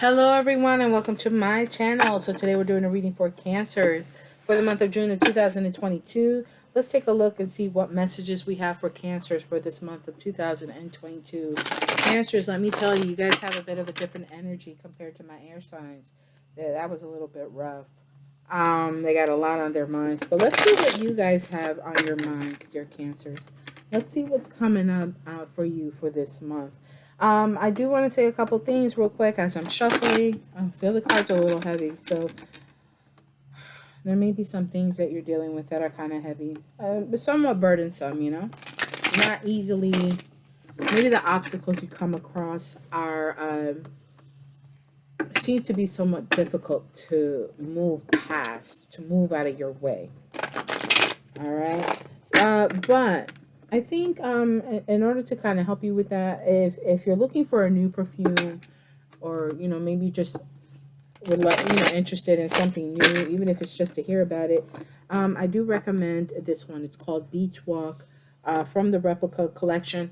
Hello everyone and welcome to my channel. So today we're doing a reading for Cancers for the month of June of 2022. Let's take a look and see what messages we have for Cancers for this month of 2022. Cancers, let me tell you, you guys have a bit of a different energy compared to my air signs. Yeah, that was a little bit rough. They got a lot on their minds, but let's see what you guys have on your minds, dear Cancers. Let's see what's coming up for you for this month. I do want to say a couple things real quick as I'm shuffling. I feel the cards are a little heavy, so there may be some things that you're dealing with that are kind of heavy, but somewhat burdensome, you know? Not easily. Maybe the obstacles you come across are seem to be somewhat difficult to move past, to move out of your way. All right, but I think in order to kind of help you with that, if you're looking for a new perfume, or maybe just would like interested in something new, even if it's just to hear about it, I do recommend this one. It's called Beach Walk, from the Replica collection.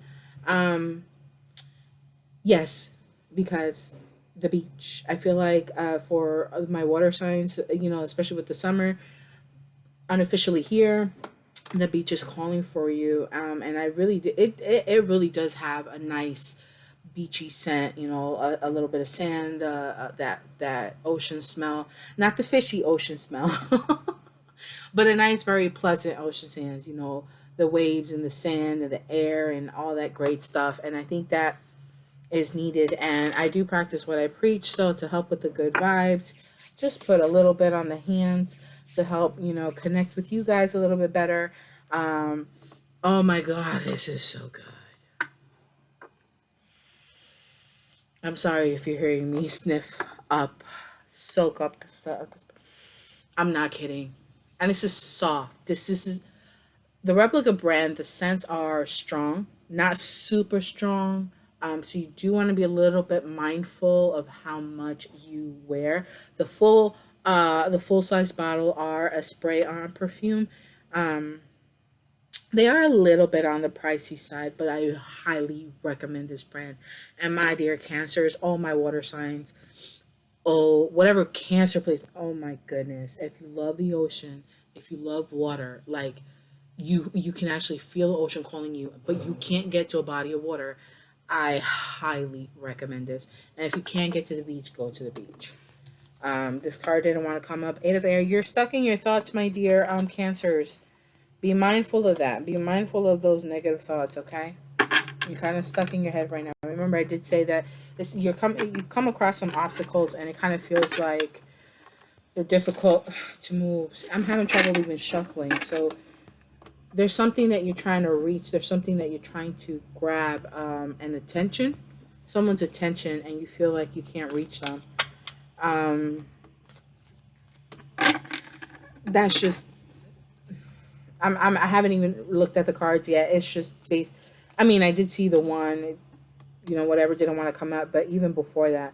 Yes, because the beach. I feel like for my water signs, especially with the summer unofficially here, the beach is calling for you, and I really it really does have a nice beachy scent, a little bit of sand, that ocean smell, not the fishy ocean smell, but a nice, very pleasant ocean sands, the waves and the sand and the air and all that great stuff. And I think that is needed, and I do practice what I preach. So to help with the good vibes, just put a little bit on the hands to help connect with you guys a little bit better. Oh my god, this is so good. I'm sorry if you're hearing me sniff up, soak up the stuff. I'm not kidding. And this is soft. This is the Replica brand. The scents are strong, not super strong. So you do want to be a little bit mindful of how much you wear. The full size bottle are a spray on perfume. Um, they are a little bit on the pricey side, but I highly recommend this brand. And my dear Cancers, all my water signs, oh, whatever Cancer place, oh my goodness. If you love the ocean, if you love water, like you can actually feel the ocean calling you, but you can't get to a body of water. I highly recommend this. And if you can't get to the beach, go to the beach. This card didn't want to come up. Eight of Air. You're stuck in your thoughts, my dear Cancers. Be mindful of that. Be mindful of those negative thoughts, okay? You're kind of stuck in your head right now. Remember, I did say that you come across some obstacles, and it kind of feels like they're difficult to move. I'm having trouble even shuffling. So there's something that you're trying to reach. There's something that you're trying to grab, an attention, someone's attention, and you feel like you can't reach them. Um, that's just I haven't even looked at the cards yet. It's just based. I mean, I did see the one, whatever didn't want to come up, but even before that,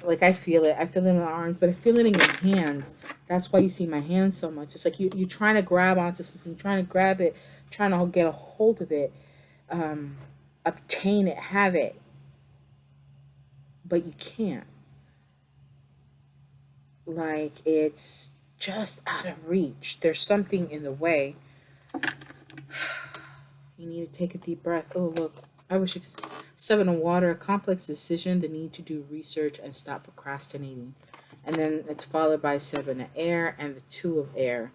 like I feel it. I feel it in the arms, but I feel it in your hands. That's why you see my hands so much. It's like you're trying to grab onto something, trying to grab it, trying to get a hold of it, obtain it, have it, but you can't. Like it's just out of reach. There's something in the way. You need to take a deep breath. Oh, look. I wish it's Seven of Water, a complex decision, the need to do research and stop procrastinating. And then it's followed by Seven of Air and the Two of Air.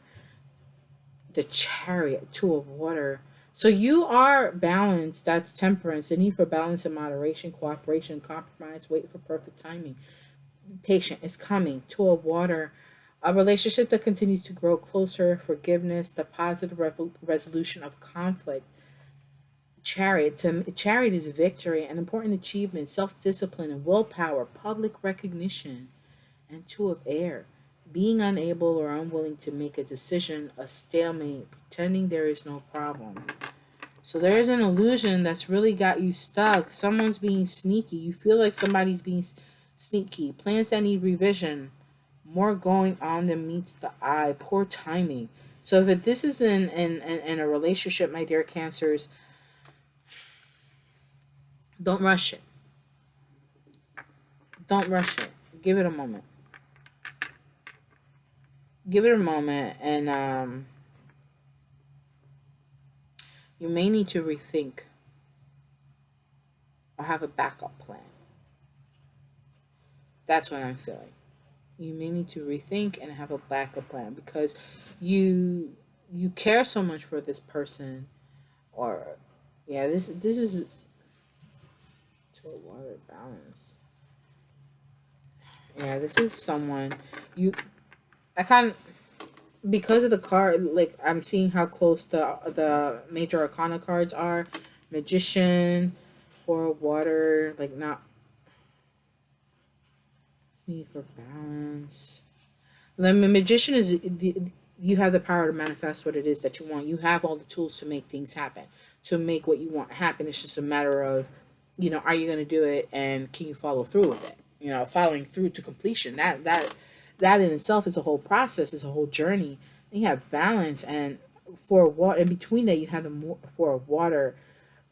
The Chariot, Two of Water. So you are balanced. That's temperance. The need for balance and moderation, cooperation, compromise, wait for perfect timing. Patient is coming. Two of Water. A relationship that continues to grow closer, forgiveness, the positive resolution of conflict. Chariot. Chariot is victory, an important achievement, self-discipline and willpower, public recognition. And Two of Air. Being unable or unwilling to make a decision, a stalemate, pretending there is no problem. So there is an illusion that's really got you stuck. Someone's being sneaky. You feel like somebody's being sneaky. Plans that need revision. More going on than meets the eye. Poor timing. So if this is in a relationship, my dear Cancers, don't rush it. Don't rush it. Give it a moment. Give it a moment, and you may need to rethink or have a backup plan. That's what I'm feeling. You may need to rethink and have a backup plan because you you care so much for this person, or yeah, this is to a water balance. Yeah, this is someone you I kind because of the card, like I'm seeing how close the major arcana cards are. Magician, for water, like not need for balance. The magician is you have the power to manifest what it is that you want. You have all the tools to make things happen, to make what you want happen. It's just a matter of, are you going to do it and can you follow through with it? Following through to completion. That in itself is a whole process. Is a whole journey. And you have balance, and for water in between that you have for water.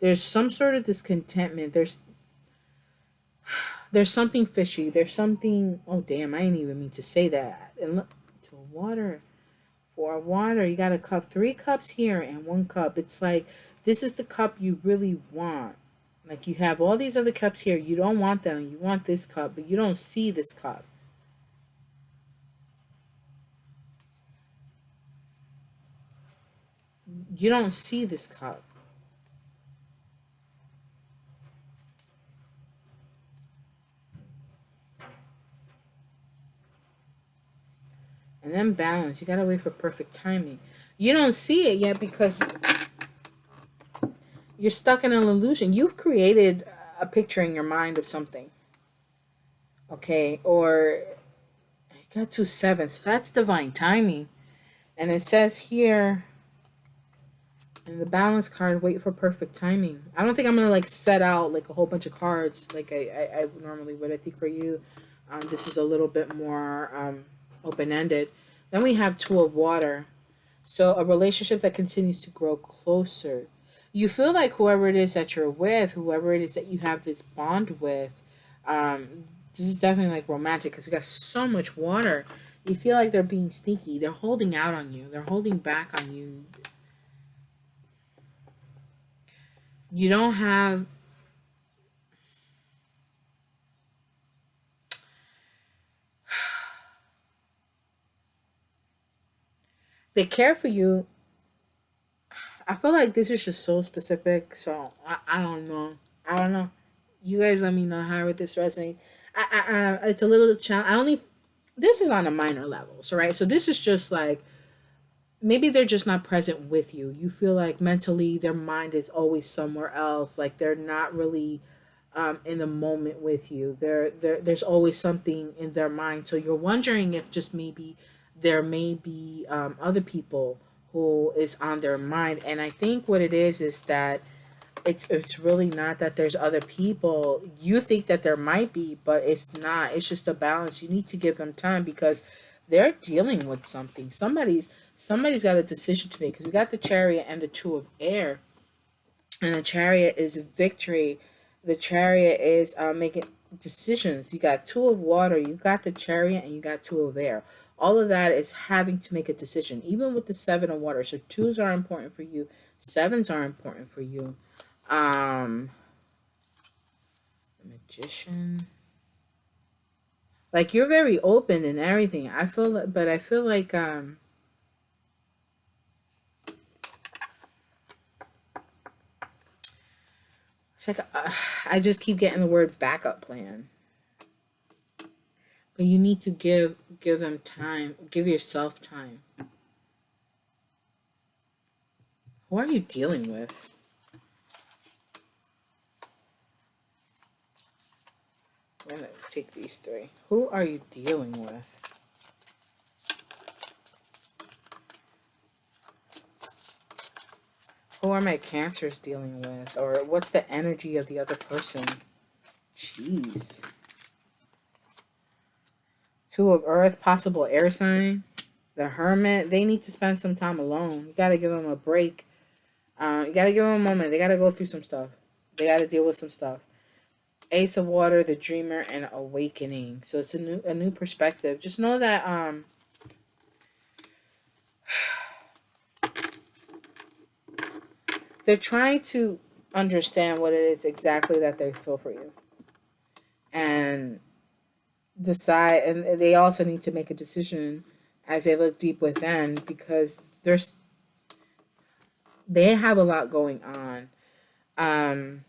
There's some sort of discontentment. There's something fishy. There's something. Oh damn! I didn't even mean to say that. And look, to water, for water, you got a cup, 3 cups here and 1 cup. It's like this is the cup you really want. Like you have all these other cups here. You don't want them. You want this cup, but you don't see this cup. You don't see this cup. And then balance. You gotta wait for perfect timing. You don't see it yet because you're stuck in an illusion. You've created a picture in your mind of something. Okay, or you got 2 sevens. So that's divine timing. And it says here in the balance card, wait for perfect timing. I don't think I'm gonna like set out like a whole bunch of cards like I normally would. I think for you, this is a little bit more open ended. Then we have two of water. So a relationship that continues to grow closer. You feel like whoever it is that you're with, whoever it is that you have this bond with, this is definitely like romantic because you got so much water. You feel like they're being sneaky. They're holding out on you. They're holding back on you. You don't have. They care for you. I feel like this is just so specific. So I don't know. I don't know. You guys let me know how with this resonates. It's a little challenge. I only. This is on a minor level. So right. So this is just like maybe they're just not present with you. You feel like mentally their mind is always somewhere else. Like they're not really in the moment with you. There's always something in their mind. So you're wondering if just maybe there may be other people who is on their mind. And I think what it is that it's really not that there's other people. You think that there might be, but it's not. It's just a balance. You need to give them time because they're dealing with something. Somebody's got a decision to make because we got the chariot and the two of air, and the chariot is victory. The chariot is making decisions. You got two of water, you got the chariot, and you got two of air. All of that is having to make a decision, even with the 7 of water. So twos are important for you, sevens are important for you. Um, magician. Like you're very open and everything. But I feel like it's like I just keep getting the word backup plan. But you need to give them time. Give yourself time. Who are you dealing with? I'm gonna take these 3. Who are you dealing with? Who are my cancers dealing with? Or what's the energy of the other person? Jeez. 2 of earth, possible air sign. The hermit, they need to spend some time alone. You gotta give them a break. You gotta give them a moment. They gotta go through some stuff. They gotta deal with some stuff. Ace of Water, the Dreamer, and Awakening. So it's a new perspective. Just know that they're trying to understand what it is exactly that they feel for you, and decide. And they also need to make a decision as they look deep within, because they have a lot going on. Um,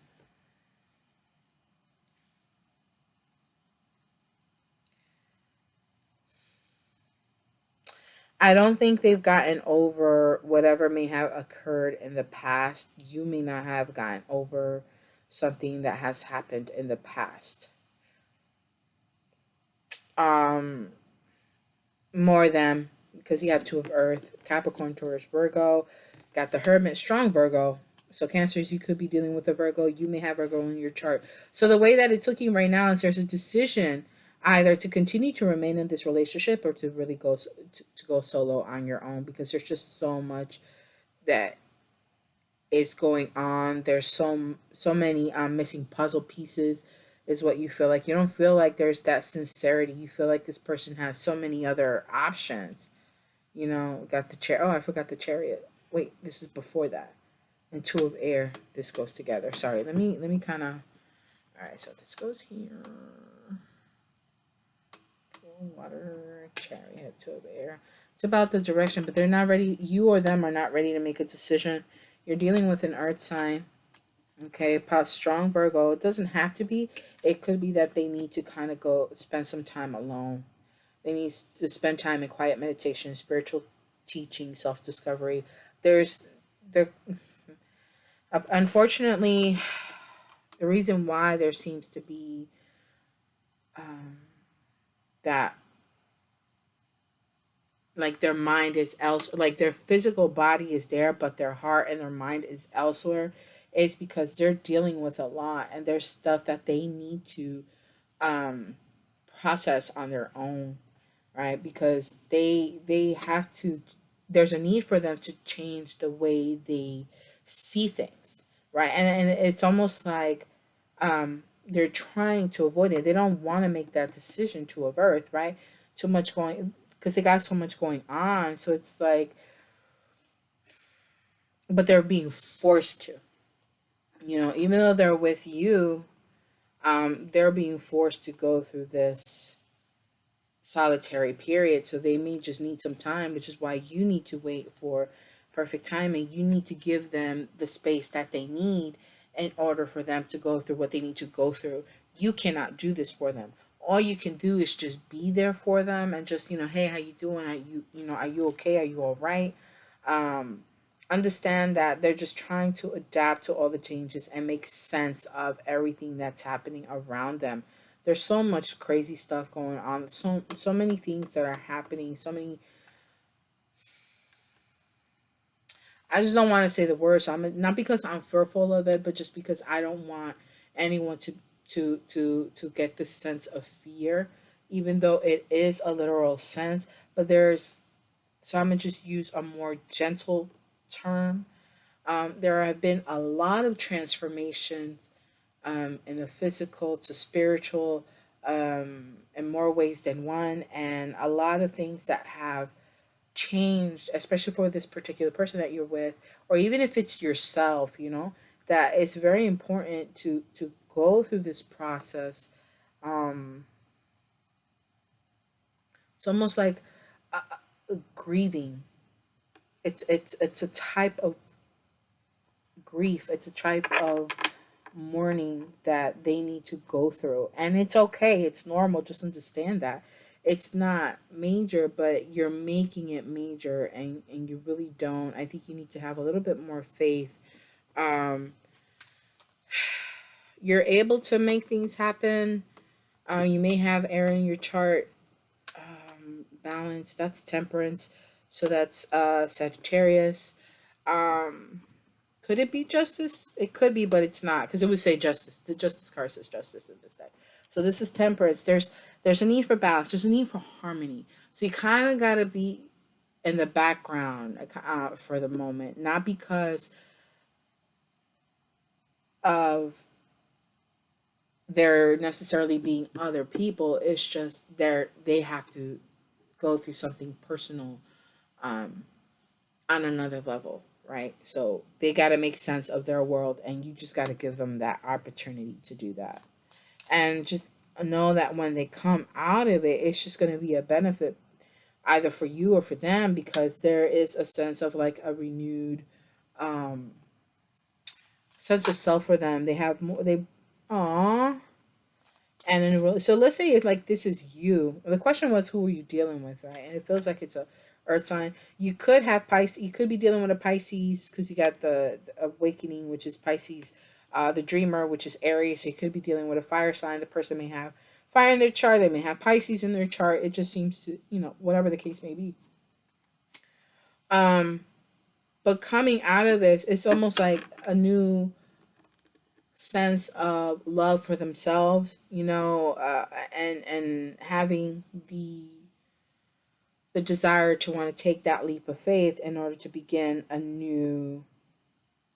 I don't think they've gotten over whatever may have occurred in the past. You may not have gotten over something that has happened in the past. Um, More than, because you have two of Earth, Capricorn, Taurus, Virgo, got the Hermit, strong Virgo. So Cancers, you could be dealing with a Virgo. You may have Virgo in your chart. So the way that it's looking right now is there's a decision either to continue to remain in this relationship or to really to go solo on your own, because there's just so much that is going on. There's so many missing puzzle pieces is what you feel like. You don't feel like there's that sincerity. You feel like this person has so many other options. You know, got the chair. Oh, I forgot the chariot. Wait, this is before that. And two of air. This goes together. Sorry. Let me kind of. All right. So this goes here. Water, chariot, two of air. It's about the direction, but they're not ready. You or them are not ready to make a decision. You're dealing with an earth sign. Okay, about strong Virgo. It doesn't have to be. It could be that they need to kind of go spend some time alone. They need to spend time in quiet meditation, spiritual teaching, self discovery. There's there unfortunately, the reason why there seems to be um, that, like, their mind is else, like their physical body is there but their heart and their mind is elsewhere, is because they're dealing with a lot, and there's stuff that they need to um, process on their own, right? Because they have to. There's a need for them to change the way they see things, right? And it's almost like they're trying to avoid it. They don't want to make that decision to avert, right? Too much going, because they got so much going on. So it's like, but they're being forced to. You know, even though they're with you, they're being forced to go through this solitary period. So they may just need some time, which is why you need to wait for perfect timing. You need to give them the space that they need in order for them to go through what they need to go through. You cannot do this for them. All you can do is just be there for them and just, hey, how you doing? Are are you okay? Are you all right? Um, Understand that they're just trying to adapt to all the changes and make sense of everything that's happening around them. There's so much crazy stuff going on, so many things that are happening, so many. I just don't want to say the word, so I'm not, because I'm fearful of it, but just because I don't want anyone to get this sense of fear, even though it is a literal sense. But there's, so I'm gonna just use a more gentle term. There have been a lot of transformations in the physical to spiritual, in more ways than one, and a lot of things that have changed, especially for this particular person that you're with, or even if it's yourself. That it's very important to go through this process. Um, it's almost like grieving. It's a type of grief. It's a type of mourning that they need to go through. And it's okay. It's normal. Just understand that. It's not major, but you're making it major, and you really don't. I think you need to have a little bit more faith. Um, you're able to make things happen. You may have air in your chart. Balance, that's temperance. So that's Sagittarius. Um, Could it be justice? It could be, but it's not, because it would say justice. The justice card says justice in this deck. So this is temperance. There's a need for balance. There's a need for harmony. So you kind of gotta be in the background for the moment, not because of they're necessarily being other people. It's just they have to go through something personal, um, on another level, right? So they got to make sense of their world, and you just got to give them that opportunity to do that, and just know that when they come out of it, it's just going to be a benefit either for you or for them, because there is a sense of like a renewed um sense of self for them. They have more, they, aw. And then so let's say if like this is you, the question was who are you dealing with, right? And it feels like it's a earth sign. You could have Pisces, you could be dealing with a Pisces because you got the awakening, which is Pisces, the dreamer, which is Aries. So you could be dealing with a fire sign. The person may have fire in their chart, they may have Pisces in their chart. It just seems to, whatever the case may be. um but coming out of this, it's almost like a new sense of love for themselves, and having the desire to want to take that leap of faith in order to begin a new,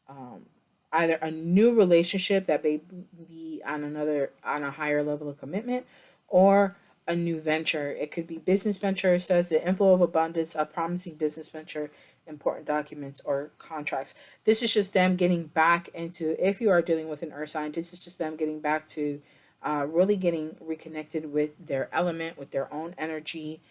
um, either a new relationship that may be on a higher level of commitment, or a new venture. It could be business venture. It says the inflow of abundance, a promising business venture, important documents or contracts. This is just them getting back into, if you are dealing with an earth sign, this is just them getting back to, really getting reconnected with their element, with their own energy,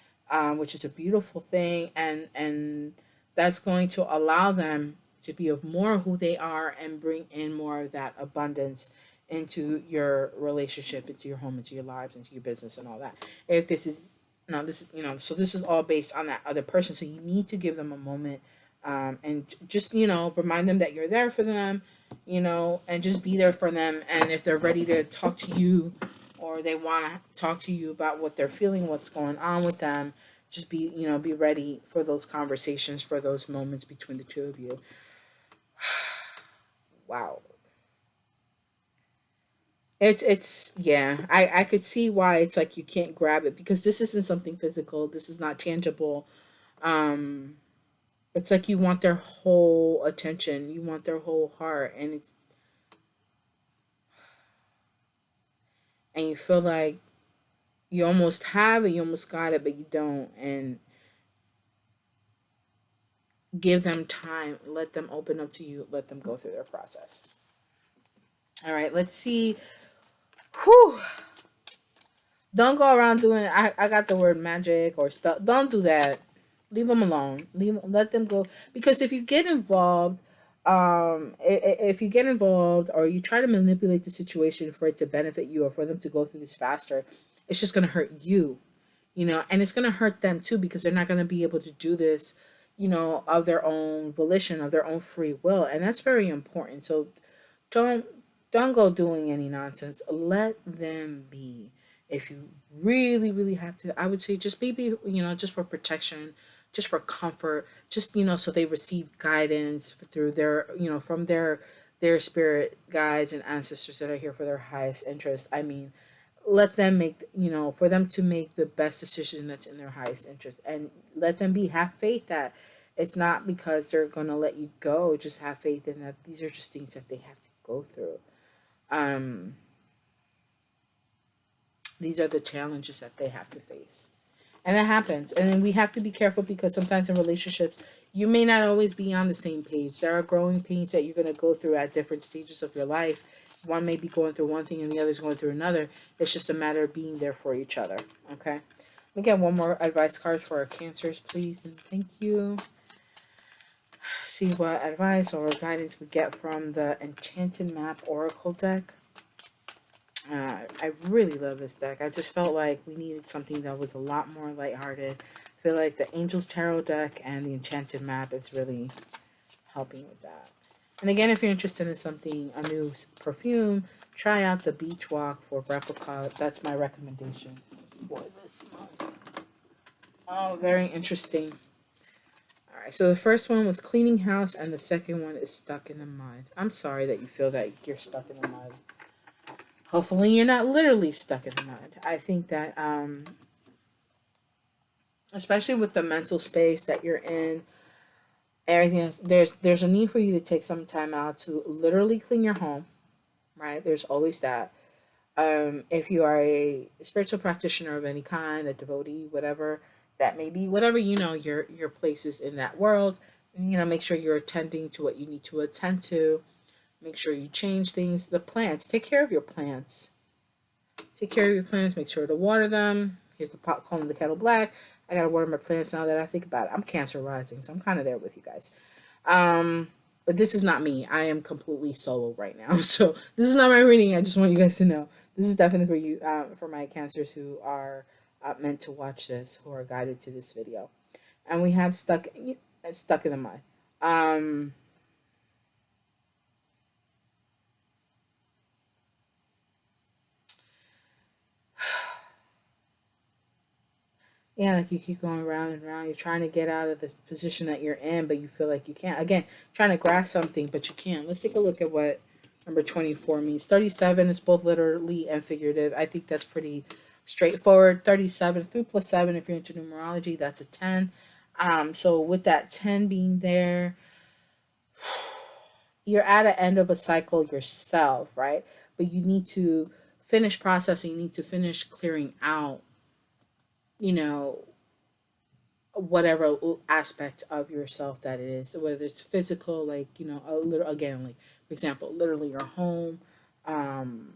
which is a beautiful thing, and that's going to allow them to be of more who they are and bring in more of that abundance into your relationship, into your home, into your lives, into your business, and all that. If this is, no, this is, so this is all based on that other person. So you need to give them a moment, and just, remind them that you're there for them, and just be there for them. And if they're ready to talk to you, or they want to talk to you about what they're feeling, what's going on with them, just be ready for those conversations, for those moments between the two of you. Wow. It's yeah, I could see why it's like you can't grab it, because this isn't something physical. This is not tangible. Um it's like you want their whole attention. You want their whole heart, and you feel like you almost have it, you almost got it, but you don't. And give them time, let them open up to you, let them go through their process. All right, let's see. Whew. Don't go around doing. I got the word magic or spell. Don't do that. Leave them alone. Let them go. Because if you get involved, if you get involved or you try to manipulate the situation for it to benefit you or for them to go through this faster, it's just gonna hurt you, and it's gonna hurt them too, because they're not gonna be able to do this, of their own volition, of their own free will, and that's very important. So don't don't go doing any nonsense. Let them be. If you really, really have to, I would say just maybe, just for protection, just for comfort, just, so they receive guidance through their, from their spirit guides and ancestors that are here for their highest interest. I mean, let them make, for them to make the best decision that's in their highest interest, and let them be, have faith that it's not because they're going to let you go. Just have faith in that these are just things that they have to go through. um these are the challenges that they have to face, and that happens. And then we have to be careful, because sometimes in relationships you may not always be on the same page. There are growing pains that you're going to go through at different stages of your life. One may be going through one thing and the other's going through another. It's just a matter of being there for each other. Okay, we get one more advice card for our cancers, please, and thank you. See what advice or guidance we get from the Enchanted Map Oracle deck. I really love this deck. I just felt like we needed something that was a lot more lighthearted. I feel like the Angels Tarot deck and the Enchanted Map is really helping with that. And again, if you're interested in something, a new perfume, try out the Beach Walk for Replica. That's my recommendation for this month. Oh, very interesting. All right, so the first one was Cleaning House, and the second one is Stuck in the Mud. I'm sorry that you feel that you're stuck in the mud. Hopefully you're not literally stuck in the mud. I think that, especially with the mental space that you're in, everything else, there's a need for you to take some time out to literally clean your home, right? There's always that. If you are a spiritual practitioner of any kind, a devotee, whatever that may be, whatever your place is in that world, make sure you're attending to what you need to attend to. Make sure you change things. The plants, take care of your plants. Take care of your plants. Make sure to water them. Here's the pot calling the kettle black. I gotta water my plants now that I think about it. I'm Cancer rising, so I'm kind of there with you guys. Um, but this is not me. I am completely solo right now, so this is not my reading. I just want you guys to know this is definitely for you, for my Cancers who are meant to watch this, who are guided to this video. And we have stuck in the mud. Um, Yeah, like you keep going round and round. You're trying to get out of the position that you're in, but you feel like you can't. Again, trying to grasp something, but you can't. Let's take a look at what number 24 means. 37 is both literally and figurative. I think that's pretty straightforward. 37, 3 plus 7, if you're into numerology, that's a 10. So with that 10 being there, you're at an end of a cycle yourself, right? But you need to finish processing, you need to finish clearing out, you know, whatever aspect of yourself that it is, whether it's physical, like a little, again, like for example, literally your home, um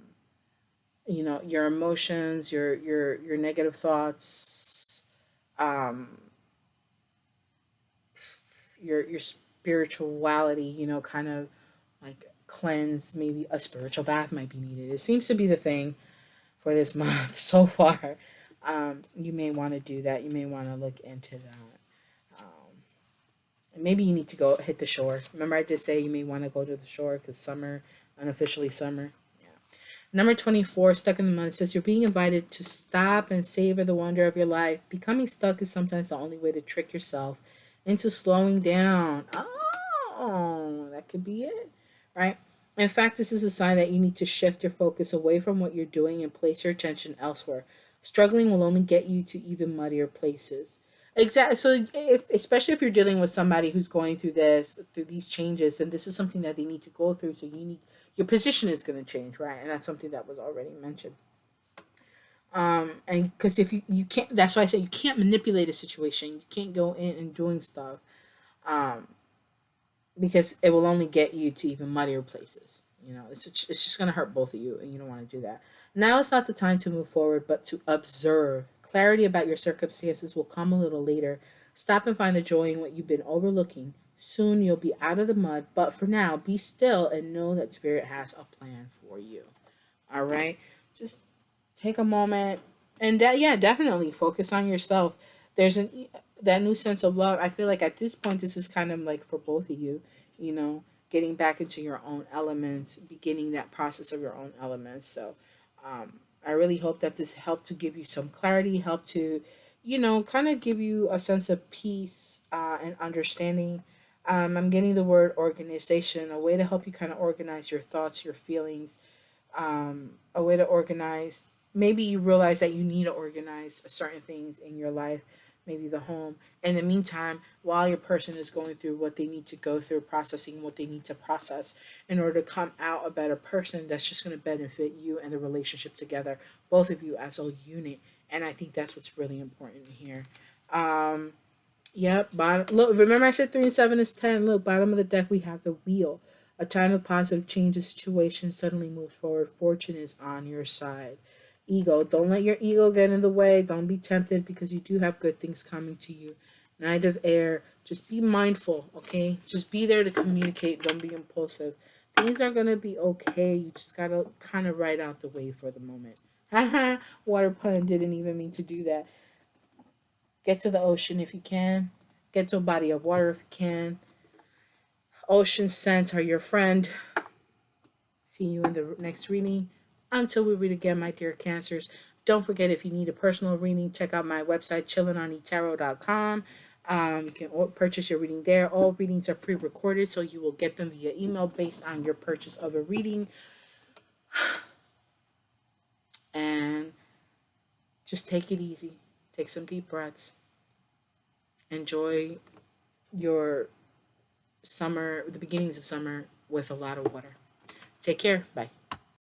your emotions, your negative thoughts, um your spirituality, kind of like cleanse. Maybe a spiritual bath might be needed. It seems to be the thing for this month so far. You may want to do that. You may want to look into that. And maybe you need to go hit the shore. Remember, I did say you may want to go to the shore because summer, unofficially summer. Yeah. Number 24, stuck in the mud. It says you're being invited to stop and savor the wonder of your life. Becoming stuck is sometimes the only way to trick yourself into slowing down. Oh, that could be it, right? In fact, this is a sign that you need to shift your focus away from what you're doing and place your attention elsewhere. Struggling will only get you to even muddier places. Exactly. So, especially if you're dealing with somebody who's going through through these changes, and this is something that they need to go through, so your position is going to change, right? And that's something that was already mentioned. And because if you can't, that's why I say you can't manipulate a situation. You can't go in and doing stuff, um, because it will only get you to even muddier places. It's just going to hurt both of you, and you don't want to do that. Now is not the time to move forward, but to observe. Clarity about your circumstances will come a little later. Stop and find the joy in what you've been overlooking. Soon you'll be out of the mud, but for now, be still and know that Spirit has a plan for you. All right? Just take a moment and yeah, definitely focus on yourself. There's that new sense of love. I feel like at this point this is kind of like for both of you, getting back into your own elements, beginning that process of your own elements. So I really hope that this helped to give you some clarity, help to kind of give you a sense of peace and understanding. I'm getting the word organization, a way to help you kind of organize your thoughts, your feelings, a way to organize. Maybe you realize that you need to organize certain things in your life, maybe the home. In the meantime, while your person is going through what they need to go through, processing what they need to process in order to come out a better person that's just going to benefit you and the relationship together, both of you as a unit. And I think that's what's really important here. Um, Yep. Bottom. Look, remember I said 3 and 7 is 10. Look, bottom of the deck we have the wheel. A time of positive change. The situation suddenly moves forward. Fortune is on your side. Ego. Don't let your ego get in the way. Don't be tempted because you do have good things coming to you. Knight of Air. Just be mindful, okay? Just be there to communicate. Don't be impulsive. Things are gonna be okay. You just gotta kind of ride out the wave for the moment. Haha. Water pun didn't even mean to do that. Get to the ocean if you can. Get to a body of water if you can. Ocean scents are your friend. See you in the next reading. Until we read again, my dear Cancers, don't forget if you need a personal reading, check out my website, chillingonetaro.com. You can purchase your reading there. All readings are pre recorded, so you will get them via email based on your purchase of a reading. And just take it easy. Take some deep breaths. Enjoy your summer, the beginnings of summer, with a lot of water. Take care. Bye.